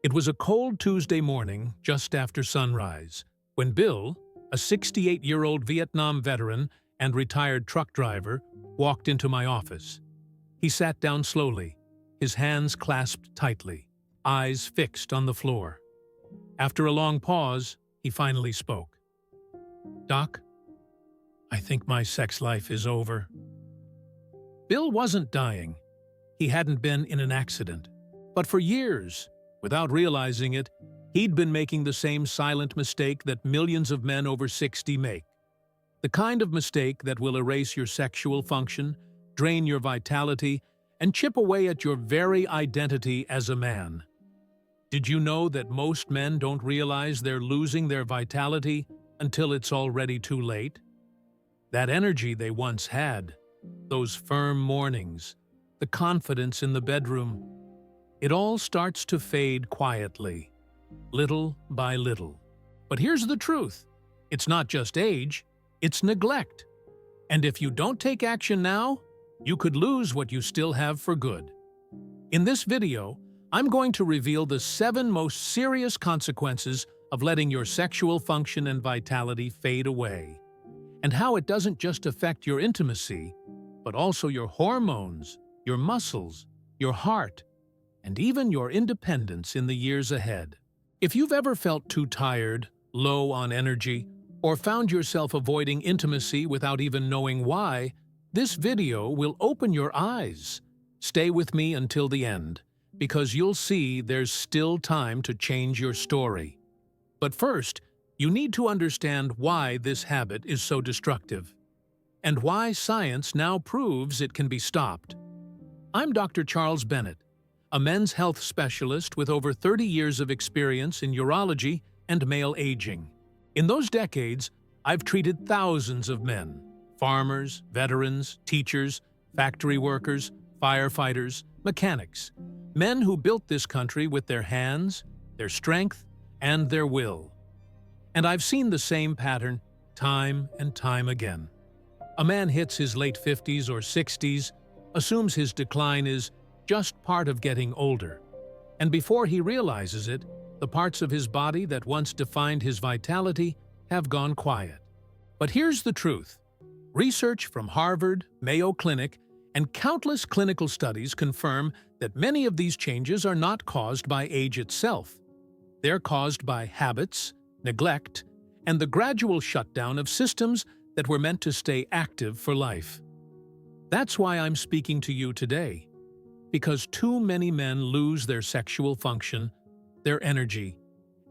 It was a cold Tuesday morning, just after sunrise, when Bill, a 68-year-old Vietnam veteran and retired truck driver, walked into my office. He sat down slowly, his hands clasped tightly, eyes fixed on the floor. After a long pause, he finally spoke. "Doc, I think my sex life is over." Bill wasn't dying. He hadn't been in an accident. But for years, without realizing it, he'd been making the same silent mistake that millions of men over 60 make. The kind of mistake that will erase your sexual function, drain your vitality, and chip away at your very identity as a man. Did you know that most men don't realize they're losing their vitality until it's already too late? That energy they once had, those firm mornings, the confidence in the bedroom, it all starts to fade quietly, little by little. But here's the truth. It's not just age, it's neglect. And if you don't take action now, you could lose what you still have for good. In this video, I'm going to reveal the 7 most serious consequences of letting your sexual function and vitality fade away, and how it doesn't just affect your intimacy, but also your hormones, your muscles, your heart, and even your independence in the years ahead. If you've ever felt too tired, low on energy, or found yourself avoiding intimacy without even knowing why, this video will open your eyes. Stay with me until the end, because you'll see there's still time to change your story. But first, you need to understand why this habit is so destructive, and why science now proves it can be stopped. I'm Dr. Charles Bennett, a men's health specialist with over 30 years of experience in urology and male aging. In those decades, I've treated thousands of men, farmers, veterans, teachers, factory workers, firefighters, mechanics, men who built this country with their hands, their strength, and their will. And I've seen the same pattern time and time again. A man hits his late 50s or 60s, assumes his decline is just part of getting older, and before he realizes it, the parts of his body that once defined his vitality have gone quiet. But here's the truth. Research from Harvard, Mayo Clinic, and countless clinical studies confirm that many of these changes are not caused by age itself. They're caused by habits, neglect, and the gradual shutdown of systems that were meant to stay active for life. That's why I'm speaking to you today, because too many men lose their sexual function, their energy,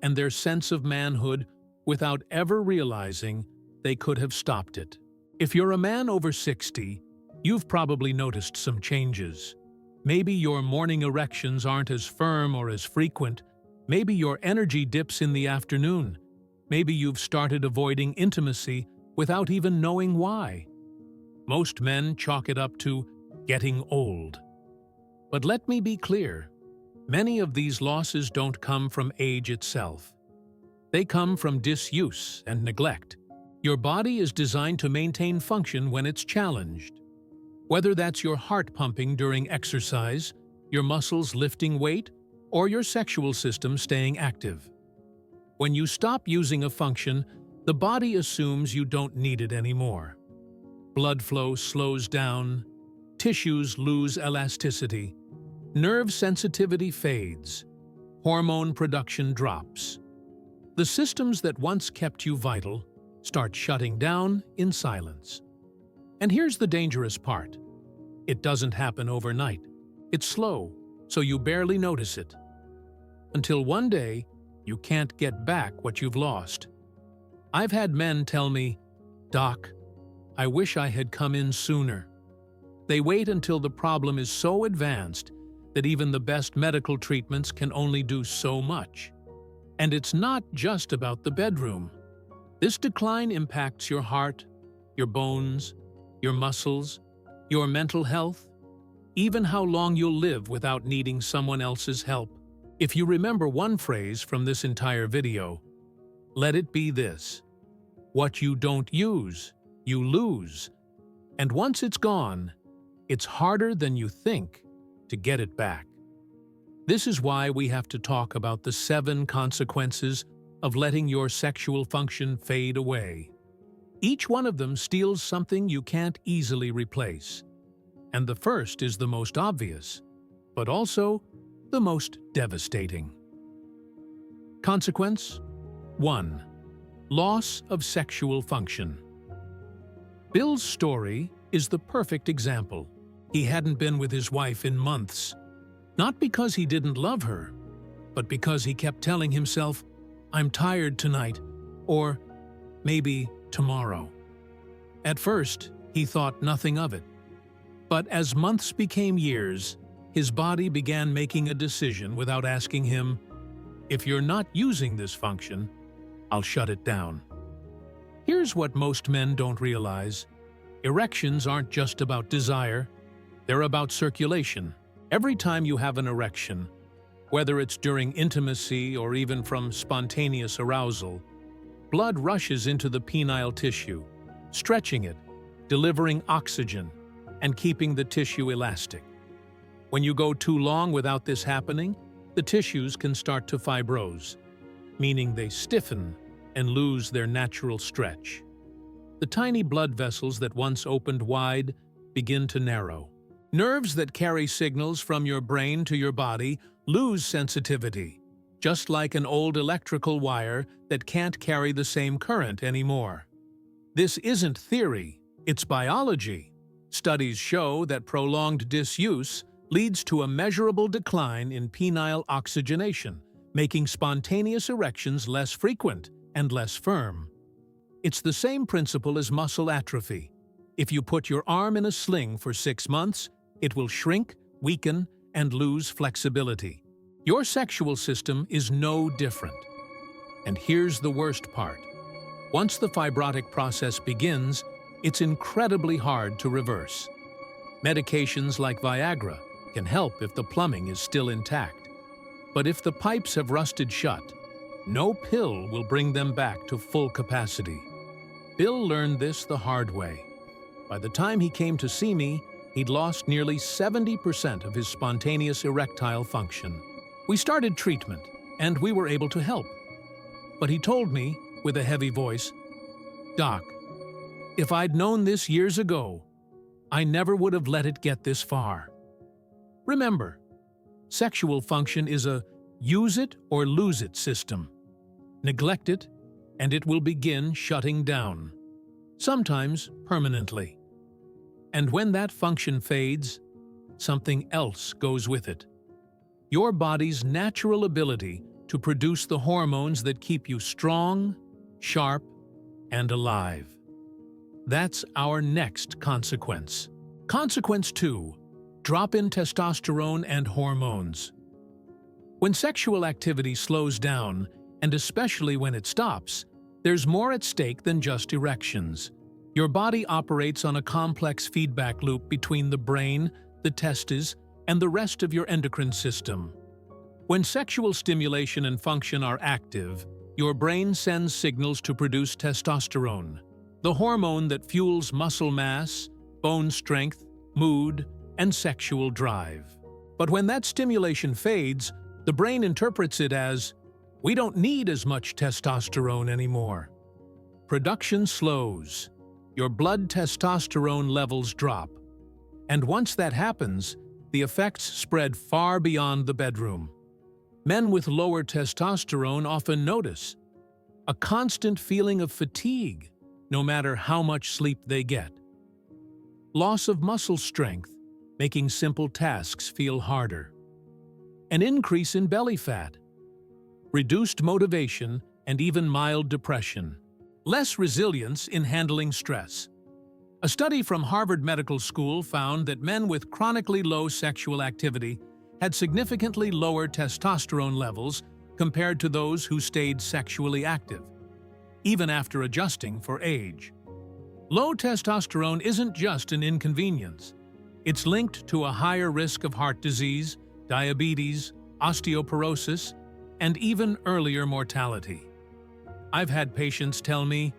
and their sense of manhood without ever realizing they could have stopped it. If you're a man over 60, you've probably noticed some changes. Maybe your morning erections aren't as firm or as frequent. Maybe your energy dips in the afternoon. Maybe you've started avoiding intimacy without even knowing why. Most men chalk it up to getting old. But let me be clear, many of these losses don't come from age itself. They come from disuse and neglect. Your body is designed to maintain function when it's challenged. Whether that's your heart pumping during exercise, your muscles lifting weight, or your sexual system staying active. When you stop using a function, the body assumes you don't need it anymore. Blood flow slows down, tissues lose elasticity, nerve sensitivity fades, hormone production drops. The systems that once kept you vital start shutting down in silence. And here's the dangerous part. It doesn't happen overnight. It's slow, so you barely notice it. Until one day, you can't get back what you've lost. I've had men tell me, "Doc, I wish I had come in sooner." They wait until the problem is so advanced that even the best medical treatments can only do so much. And it's not just about the bedroom. This decline impacts your heart, your bones, your muscles, your mental health, even how long you'll live without needing someone else's help. If you remember one phrase from this entire video, let it be this: what you don't use, you lose. And once it's gone, it's harder than you think to get it back. This is why we have to talk about the 7 consequences of letting your sexual function fade away. Each one of them steals something you can't easily replace. And the first is the most obvious, but also the most devastating. Consequence 1. Loss of sexual function. Bill's story is the perfect example. He hadn't been with his wife in months, not because he didn't love her, but because he kept telling himself, "I'm tired tonight," or maybe tomorrow. At first, he thought nothing of it. But as months became years, his body began making a decision without asking him, "If you're not using this function, I'll shut it down." Here's what most men don't realize. Erections aren't just about desire, they're about circulation. Every time you have an erection, whether it's during intimacy or even from spontaneous arousal, blood rushes into the penile tissue, stretching it, delivering oxygen, and keeping the tissue elastic. When you go too long without this happening, the tissues can start to fibrose, meaning they stiffen and lose their natural stretch. The tiny blood vessels that once opened wide begin to narrow. Nerves that carry signals from your brain to your body lose sensitivity, just like an old electrical wire that can't carry the same current anymore. This isn't theory, it's biology. Studies show that prolonged disuse leads to a measurable decline in penile oxygenation, making spontaneous erections less frequent and less firm. It's the same principle as muscle atrophy. If you put your arm in a sling for 6 months, it will shrink, weaken, and lose flexibility. Your sexual system is no different. And here's the worst part. Once the fibrotic process begins, it's incredibly hard to reverse. Medications like Viagra can help if the plumbing is still intact. But if the pipes have rusted shut, no pill will bring them back to full capacity. Bill learned this the hard way. By the time he came to see me, he'd lost nearly 70% of his spontaneous erectile function. We started treatment, and we were able to help. But he told me, with a heavy voice, "Doc, if I'd known this years ago, I never would have let it get this far." Remember, sexual function is a use it or lose it system. Neglect it, and it will begin shutting down, sometimes permanently. And when that function fades, something else goes with it. Your body's natural ability to produce the hormones that keep you strong, sharp, and alive. That's our next consequence. Consequence 2. Drop in testosterone and hormones. When sexual activity slows down, and especially when it stops, there's more at stake than just erections. Your body operates on a complex feedback loop between the brain, the testes, and the rest of your endocrine system. When sexual stimulation and function are active, your brain sends signals to produce testosterone, the hormone that fuels muscle mass, bone strength, mood, and sexual drive. But when that stimulation fades, the brain interprets it as, "We don't need as much testosterone anymore." Production slows. Your blood testosterone levels drop. And once that happens, the effects spread far beyond the bedroom. Men with lower testosterone often notice a constant feeling of fatigue, no matter how much sleep they get. Loss of muscle strength, making simple tasks feel harder. An increase in belly fat. Reduced motivation and even mild depression. Less resilience in handling stress. A study from Harvard Medical School found that men with chronically low sexual activity had significantly lower testosterone levels compared to those who stayed sexually active, even after adjusting for age. Low testosterone isn't just an inconvenience. It's linked to a higher risk of heart disease, diabetes, osteoporosis, and even earlier mortality. I've had patients tell me,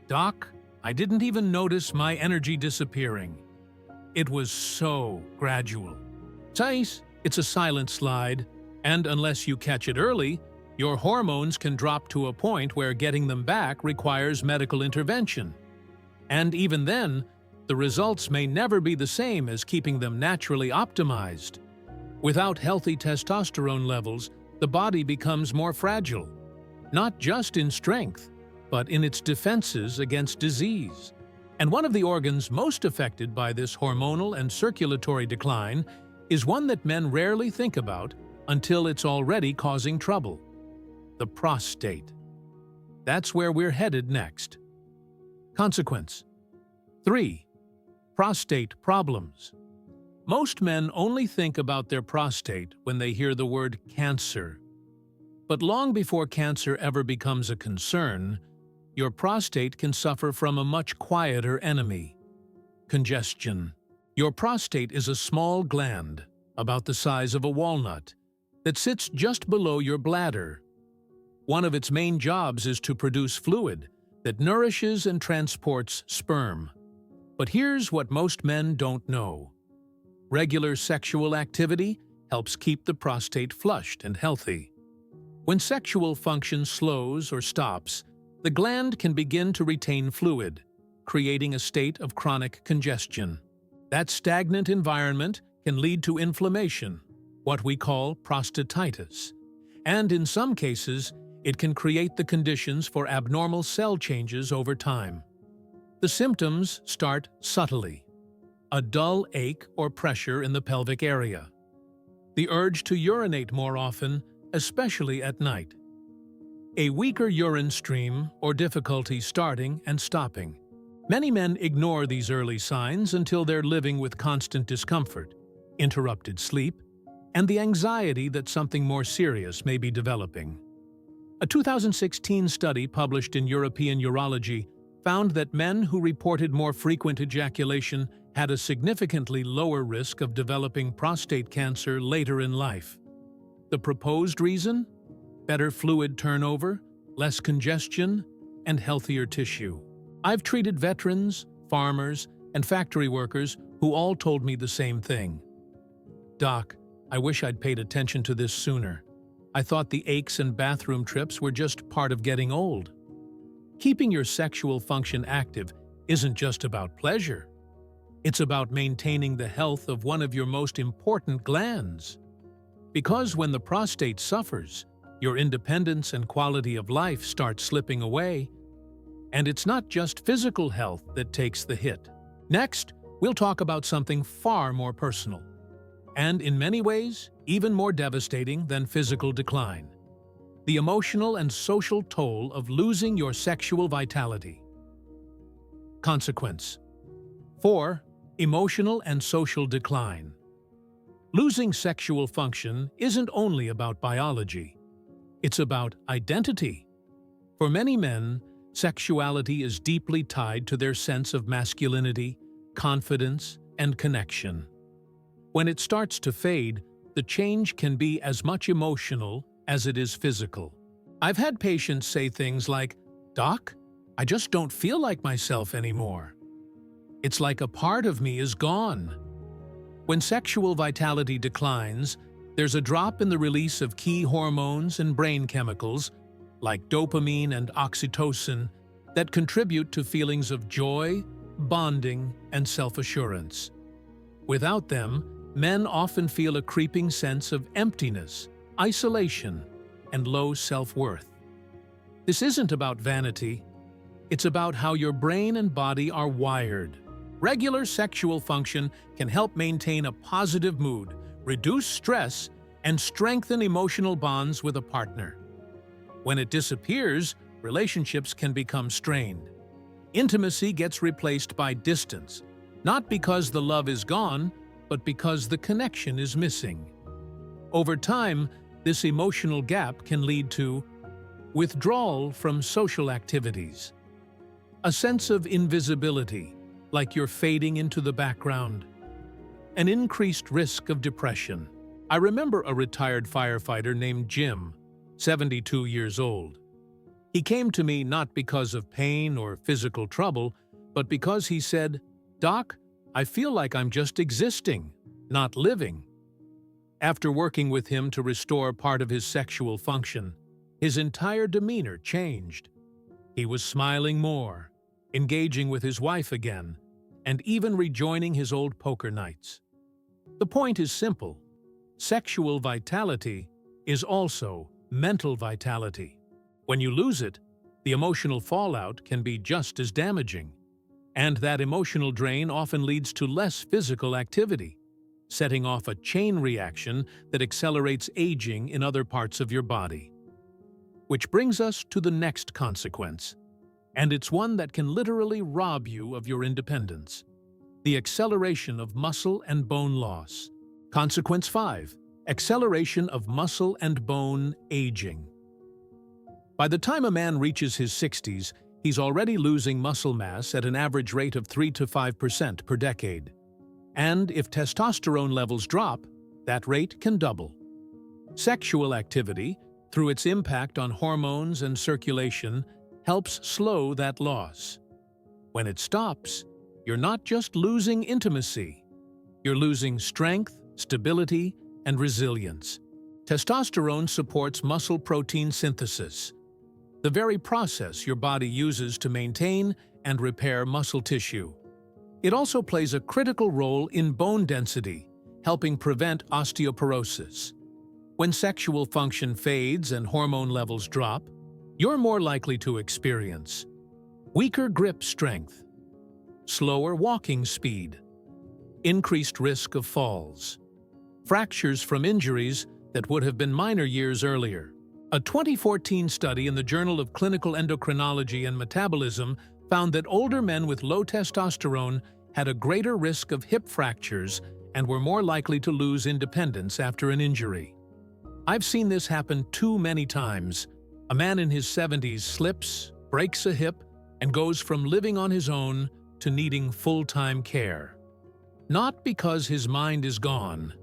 "Doc, I didn't even notice my energy disappearing. It was so gradual." It's a silent slide, And unless you catch it early, your hormones can drop to a point where getting them back requires medical intervention. And even then, the results may never be the same as keeping them naturally optimized. Without healthy testosterone levels, the body becomes more fragile, not just in strength, but in its defenses against disease. And one of the organs most affected by this hormonal and circulatory decline is one that men rarely think about until it's already causing trouble: the prostate. That's where we're headed next. Consequence 3. Prostate problems. Most men only think about their prostate when they hear the word cancer. But long before cancer ever becomes a concern, your prostate can suffer from a much quieter enemy: congestion. Your prostate is a small gland, about the size of a walnut, that sits just below your bladder. One of its main jobs is to produce fluid that nourishes and transports sperm. But here's what most men don't know. Regular sexual activity helps keep the prostate flushed and healthy. When sexual function slows or stops, the gland can begin to retain fluid, creating a state of chronic congestion. That stagnant environment can lead to inflammation, what we call prostatitis, and in some cases, it can create the conditions for abnormal cell changes over time. The symptoms start subtly: a dull ache or pressure in the pelvic area, the urge to urinate more often, especially at night, a weaker urine stream or difficulty starting and stopping. Many men ignore these early signs until they're living with constant discomfort, interrupted sleep, and the anxiety that something more serious may be developing. A 2016 study published in European Urology found that men who reported more frequent ejaculation had a significantly lower risk of developing prostate cancer later in life. The proposed reason? Better fluid turnover, less congestion, and healthier tissue. I've treated veterans, farmers, and factory workers who all told me the same thing. "Doc, I wish I'd paid attention to this sooner. I thought the aches and bathroom trips were just part of getting old." Keeping your sexual function active isn't just about pleasure. It's about maintaining the health of one of your most important glands. Because when the prostate suffers, your independence and quality of life start slipping away. And it's not just physical health that takes the hit. Next, we'll talk about something far more personal, and in many ways, even more devastating than physical decline: the emotional and social toll of losing your sexual vitality. Consequence 4. Emotional and social decline. Losing sexual function isn't only about biology. It's about identity. For many men, sexuality is deeply tied to their sense of masculinity, confidence, and connection. When it starts to fade, the change can be as much emotional as it is physical. I've had patients say things like, "Doc, I just don't feel like myself anymore. It's like a part of me is gone." When sexual vitality declines, there's a drop in the release of key hormones and brain chemicals, like dopamine and oxytocin, that contribute to feelings of joy, bonding, and self-assurance. Without them, men often feel a creeping sense of emptiness, isolation, and low self-worth. This isn't about vanity. It's about how your brain and body are wired. Regular sexual function can help maintain a positive mood, reduce stress, and strengthen emotional bonds with a partner. When it disappears, relationships can become strained. Intimacy gets replaced by distance, not because the love is gone, but because the connection is missing. Over time, this emotional gap can lead to withdrawal from social activities, a sense of invisibility, like you're fading into the background, an increased risk of depression. I remember a retired firefighter named Jim, 72 years old. He came to me not because of pain or physical trouble, but because he said, "Doc, I feel like I'm just existing, not living." After working with him to restore part of his sexual function, his entire demeanor changed. He was smiling more, engaging with his wife again, and even rejoining his old poker nights. The point is simple. Sexual vitality is also mental vitality. When you lose it, the emotional fallout can be just as damaging. And that emotional drain often leads to less physical activity, setting off a chain reaction that accelerates aging in other parts of your body. Which brings us to the next consequence, and it's one that can literally rob you of your independence: the acceleration of muscle and bone loss. Consequence 5. Acceleration of muscle and bone aging. By the time a man reaches his 60s, he's already losing muscle mass at an average rate of 3 to 5% per decade. And if testosterone levels drop, that rate can double. Sexual activity, through its impact on hormones and circulation, helps slow that loss. When it stops, you're not just losing intimacy, you're losing strength, stability, and resilience. Testosterone supports muscle protein synthesis, the very process your body uses to maintain and repair muscle tissue. It also plays a critical role in bone density, helping prevent osteoporosis. When sexual function fades and hormone levels drop, you're more likely to experience weaker grip strength, slower walking speed, increased risk of falls, fractures from injuries that would have been minor years earlier. A 2014 study in the Journal of Clinical Endocrinology and Metabolism found that older men with low testosterone had a greater risk of hip fractures and were more likely to lose independence after an injury. I've seen this happen too many times. A man in his 70s slips, breaks a hip, and goes from living on his own to needing full-time care. Not because his mind is gone,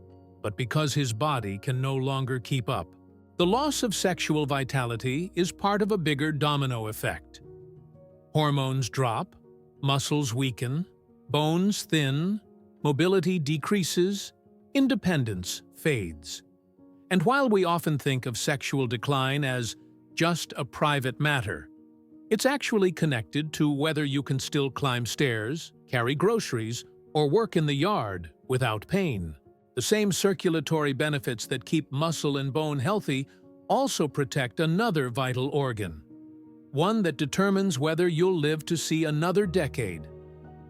but because his body can no longer keep up. The loss of sexual vitality is part of a bigger domino effect. Hormones drop, muscles weaken, bones thin, mobility decreases, independence fades. And while we often think of sexual decline as just a private matter, it's actually connected to whether you can still climb stairs, carry groceries, or work in the yard without pain. The same circulatory benefits that keep muscle and bone healthy also protect another vital organ, one that determines whether you'll live to see another decade: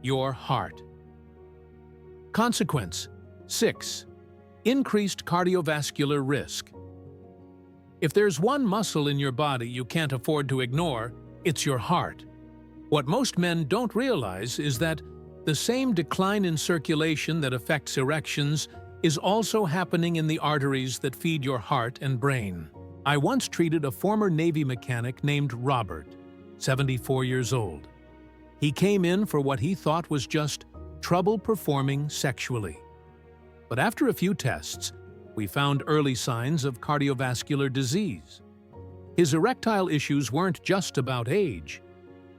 your heart. Consequence 6. Increased cardiovascular risk. If there's one muscle in your body you can't afford to ignore, it's your heart. What most men don't realize is that the same decline in circulation that affects erections is also happening in the arteries that feed your heart and brain. I once treated a former Navy mechanic named Robert, 74 years old. He came in for what he thought was just trouble performing sexually. But after a few tests, we found early signs of cardiovascular disease. His erectile issues weren't just about age.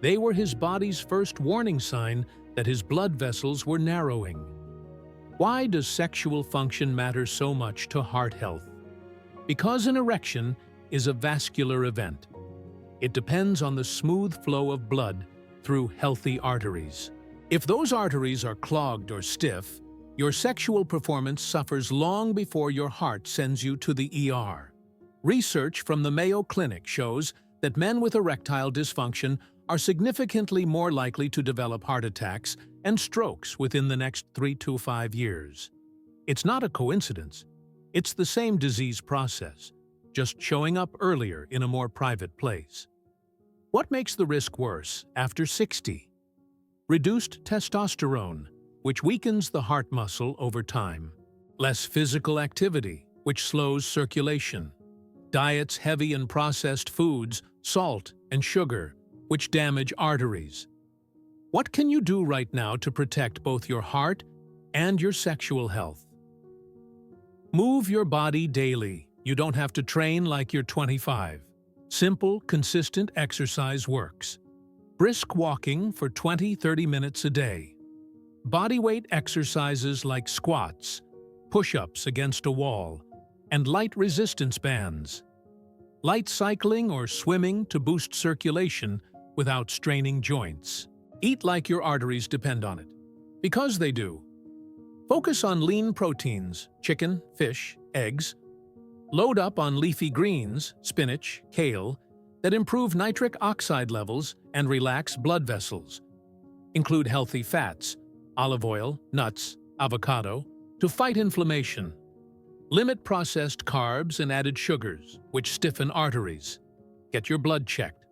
They were his body's first warning sign that his blood vessels were narrowing. Why does sexual function matter so much to heart health? Because an erection is a vascular event. It depends on the smooth flow of blood through healthy arteries. If those arteries are clogged or stiff, your sexual performance suffers long before your heart sends you to the ER. Research from the Mayo Clinic shows that men with erectile dysfunction are significantly more likely to develop heart attacks and strokes within the next 3 to 5 years. It's not a coincidence. It's the same disease process, just showing up earlier in a more private place. What makes the risk worse after 60? Reduced testosterone, which weakens the heart muscle over time. Less physical activity, which slows circulation. Diets heavy in processed foods, salt, and sugar, which damage arteries. What can you do right now to protect both your heart and your sexual health? Move your body daily. You don't have to train like you're 25. Simple, consistent exercise works. Brisk walking for 20-30 minutes a day. Bodyweight exercises like squats, push-ups against a wall, and light resistance bands. Light cycling or swimming to boost circulation without straining joints. Eat like your arteries depend on it, because they do. Focus on lean proteins, chicken, fish, eggs. Load up on leafy greens, spinach, kale, that improve nitric oxide levels and relax blood vessels. Include healthy fats, olive oil, nuts, avocado, to fight inflammation. Limit processed carbs and added sugars, which stiffen arteries. Get your blood checked.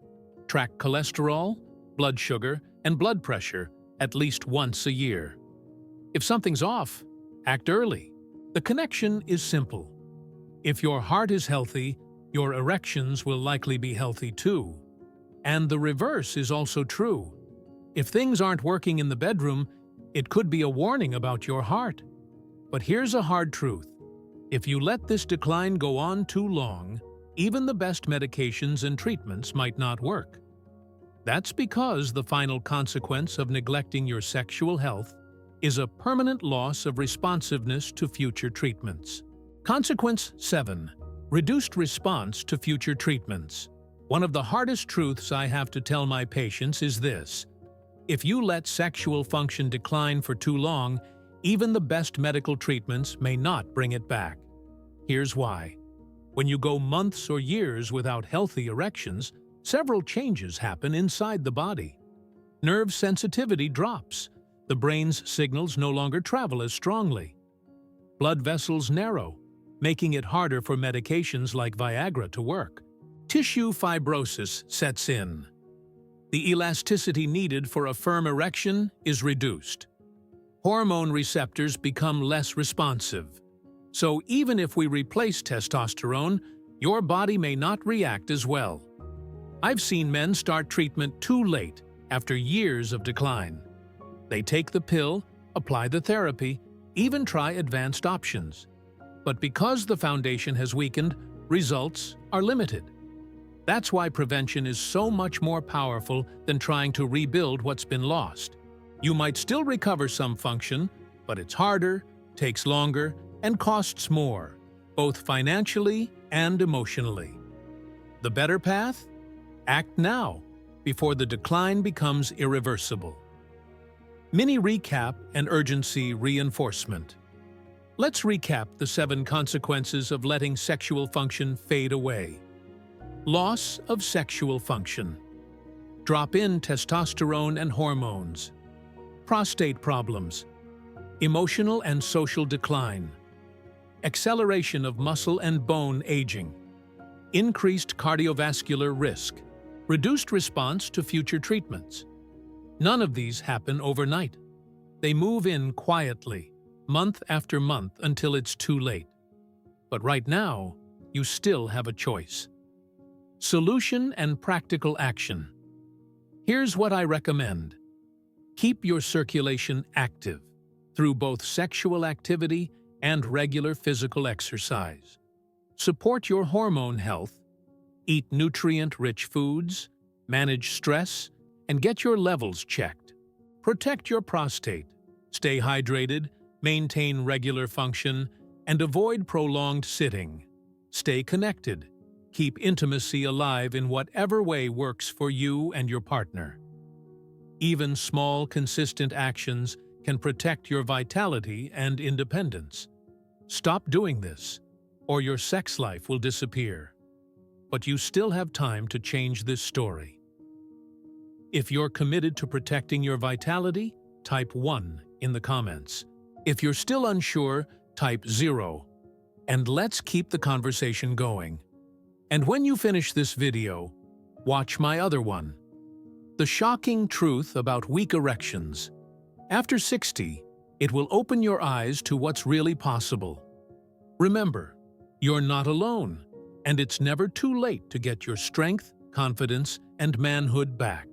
Track cholesterol, blood sugar, and blood pressure at least once a year. If something's off, act early. The connection is simple. If your heart is healthy, your erections will likely be healthy too. And the reverse is also true. If things aren't working in the bedroom, it could be a warning about your heart. But here's a hard truth. If you let this decline go on too long, even the best medications and treatments might not work. That's because the final consequence of neglecting your sexual health is a permanent loss of responsiveness to future treatments. Consequence 7. Reduced response to future treatments. One of the hardest truths I have to tell my patients is this. If you let sexual function decline for too long, even the best medical treatments may not bring it back. Here's why. When you go months or years without healthy erections, several changes happen inside the body. Nerve sensitivity drops. The brain's signals no longer travel as strongly. Blood vessels narrow, making it harder for medications like Viagra to work. Tissue fibrosis sets in. The elasticity needed for a firm erection is reduced. Hormone receptors become less responsive. So even if we replace testosterone, your body may not react as well. I've seen men start treatment too late after years of decline. They take the pill, apply the therapy, even try advanced options. But because the foundation has weakened, results are limited. That's why prevention is so much more powerful than trying to rebuild what's been lost. You might still recover some function, but it's harder, takes longer, and costs more, both financially and emotionally. The better path? Act now, before the decline becomes irreversible. Mini recap and urgency reinforcement. Let's recap the 7 consequences of letting sexual function fade away. Loss of sexual function. Drop in testosterone and hormones. Prostate problems. Emotional and social decline. Acceleration of muscle and bone aging. Increased cardiovascular risk. Reduced response to future treatments. None of these happen overnight. They move in quietly, month after month until it's too late. But right now, you still have a choice. Solution and practical action. Here's what I recommend. Keep your circulation active through both sexual activity and regular physical exercise. Support your hormone health. Eat nutrient-rich foods, manage stress, and get your levels checked. Protect your prostate. Stay hydrated, maintain regular function, and avoid prolonged sitting. Stay connected. Keep intimacy alive in whatever way works for you and your partner. Even small, consistent actions can protect your vitality and independence. Stop doing this, or your sex life will disappear. But you still have time to change this story. If you're committed to protecting your vitality, type 1 in the comments. If you're still unsure, type 0. And let's keep the conversation going. And when you finish this video, watch my other one. The shocking truth about weak erections. After 60, it will open your eyes to what's really possible. Remember, you're not alone, and it's never too late to get your strength, confidence, and manhood back.